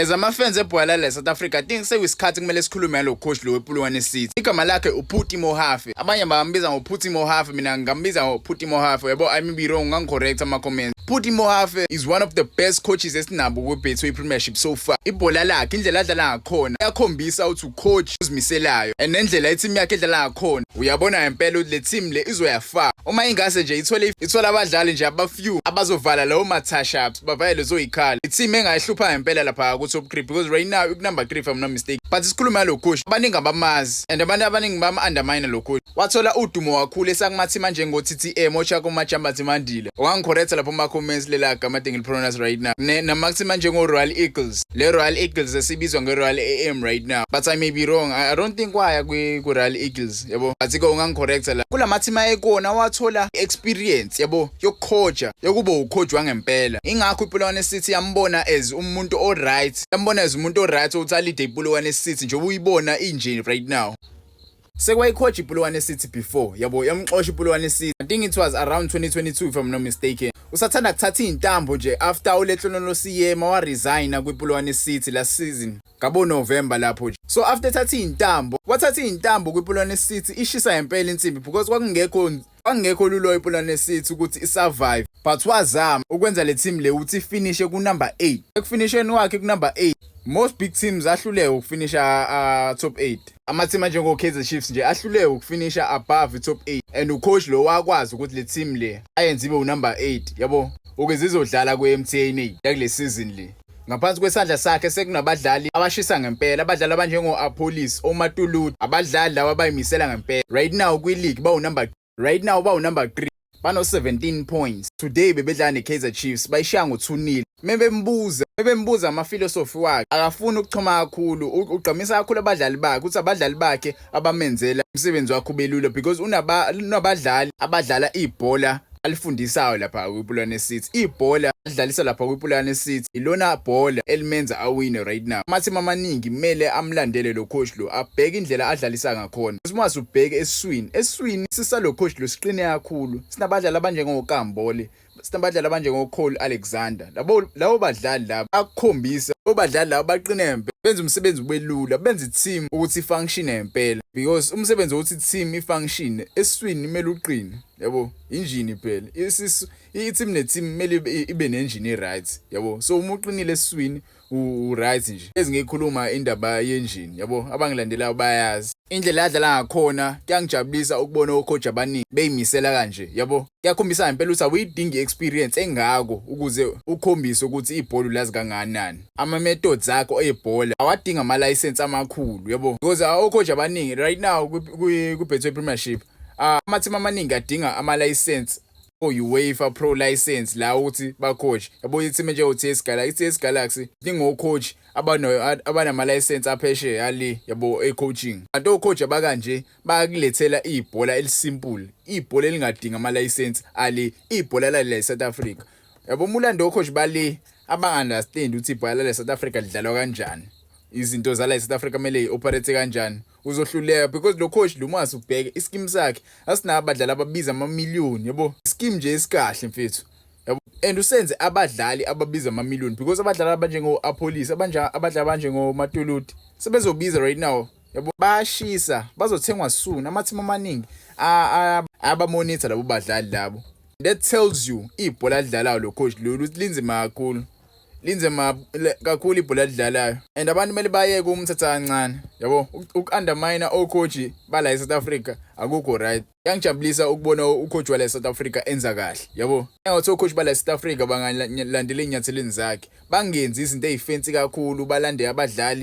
As ama-fans ebhola la South Africa, I think sekuyisikhathi kumele sikhulume ngalo coach lo wePulwane City. Igama lakhe uPhuti Mohafe. Abanye bambiza ngoPhuti Mohafe, mina ngambiza ngoPhuti Mohafe. Yabo, I may be wrong, ngangicorrect ama-comments. Phuti Mohafe is one of the best coaches esinabo kwe-Betway Premiership so far. Ibhola lakhe, indlela adlala ngakhona, uyakhombisa ukuthi ucoach uzimiselayo. And nendlela i-team yakhe edlala ngakhona, uyabona ngempela ukuthi le team le izoyafaka. Uma ingase nje ithola abadlali nje abafew abazovala lawo ma-touch-ups, bavale lezo yikhala. I-team engayihlupha ngempela lapha ku-top 3 because right now number 3 if I'm not mistaken. But sikhuluma lo coach, abaningi abamazi and abantu abaningi bama-undermine lo coach. Wathola udumo kakhulu esakumathima njengo-TTM ochako Majamba Mandile. Wangicorrect lapho ma-comments lela gama ngilipronounce right now. Namathima njengo-Royal Eagles. Le Royal Eagles esibizwa nge-Royal AM right now. But I may be wrong. I don't think waya ku-Royal Eagles, yabo. But ungangicorrect la. Kula mathima ekona wathola experience, yabo, yokucoacha, yokuba ucoach wangempela. Ingakho iPulwane City yambona as umuntu oright. Yambona as umuntu oright othalide iPulwane City nje uyibona inje right now. Sekwayicoach iPulwane City before, yabo, yamxoxa iPulwane City. I think it was around 2022 if I'm not mistaken. Usathanda kuthatha intambo nje after uLetlonolo Siyema wa resign kwiPulwane City last season. Ngabo November lapho nje. So after wathatha intambo kwiPulwane City ishisa ngempela insimbi because kwakungekho lulo iPulwane City ukuthi isurvive. But wazama ukwenza le team le ukuthi ifinishe ku number 8. Ekufinisheni wakhe ku number 8. Most big teams ahluleke ukufinisha top 8. Ama-team njengo Kaizer Chiefs nje ahluleke ukufinisha above top 8. And ucoach lo wakwazi ukuthi le team le ayenze ibe number 8, yabo. Ukuze izodlala ku-MTN yakule season le. Ngaphansi kwesandla sakhe sekunabadlali abashisa ngempela, abadlali abanjengo Apolis, oMatuluti, abadlali laba abayimisela ngempela. Right now kwi-league bawu number 3. Bano 17 points. Today bebedlala neKaizer Chiefs bayishaya ngo-2-0. Mebembuza ama-philosophy wakhe. Akafuni ukuchoma kakhulu, ugqamisa kakhulu abadlali bakhe, ukuthi abadlali bakhe abamenzela umsebenzi wakhe ubelula because unabadlali abadlala ibhola alifundisayo lapha kwiPulwane City. Ibhola adlalisa lapha kwiPulwane City ilona bhola elimenza awine right now. Amathima amaningi kumele amlandele lo coach lo, abheke indlela adlalisa ngakhona. Usimase ubheke eswini sisa lo coach lo siqine kakhulu. Sinabadlali abanjengoKambole, sinabadlali abanjengoCole Alexander. Labo badlali labo akukhombisa obadlali labo baqinembe, benza umsebenzi ubelula, benza i-team ukuthi ifunction ngempela because umsebenzi ukuthi i-team ifunction eswini kumele uqine, yabo, injini phela. I-team ne-team kumele ibe ne-engine right, yabo. So uma uqinile eswini u-right nje. Ezingekhuluma indaba ye-engine, yabo, abangilandelayo bayazi. Indlela adlala ngakhona kuyangijabulisa ukubona ocoach abaningi beyimisela kanje, yabo. Kuyakhombisa ngempela ukuthi awuyidingi experience engako ukuze ukhombise ukuthi ibhola ulazi kangakanani. Ama-methods akho ebhola awadinga ama-license amakhulu, yabo. Because ocoach abaningi right now ku-Betway Premiership, ama-team amaningi adinga ama-license UEFA Pro license la ukuthi bacoach. Yabo, i-team njengo-TS Galaxy dingocoach abanama-license aphesheya ali, yabo, e-coaching. Kanti ocoach abakanje bayakulethela ibhola elisimple, ibhola elingadinga ama-license ali, ibhola la eSouth Africa. Yabo, umlando ocoach bale aba-understand ukuthi ibhola la eSouth Africa lidlalwa kanjani, izinto zala eSouth Africa kumele i-operate kanjani. Uzohluleka because lo coach lumase ubheke ischeme sakhe asinabadlali ababiza ama-million, yabo. Ischeme nje esikahle mfethu, yabo. And usenze abadlali ababiza ama-million because abadlali abanjengo-Apolis, abadlali abanjengoMatuluti sebezobiza right now, yabo. Bayashisa, bazothengwa soon. Ama-team amaningi abamonitor labo badlali labo. That tells you ibhola adlalayo lo coach lo linzima kakhulu ibhola lidlalayo. And abantu kumele bayeke umthatha kancane, yabo. Uku-undermine ocoach bala eSouth Africa akukho right. Yangijabulisa ukubona ucoach wala eSouth Africa enza kahle, yabo. Engathi ocoach bala eSouth Africa bangalandela inyathelweni zakhe, bangenzi izinto ezifancy kakhulu, balande abadlali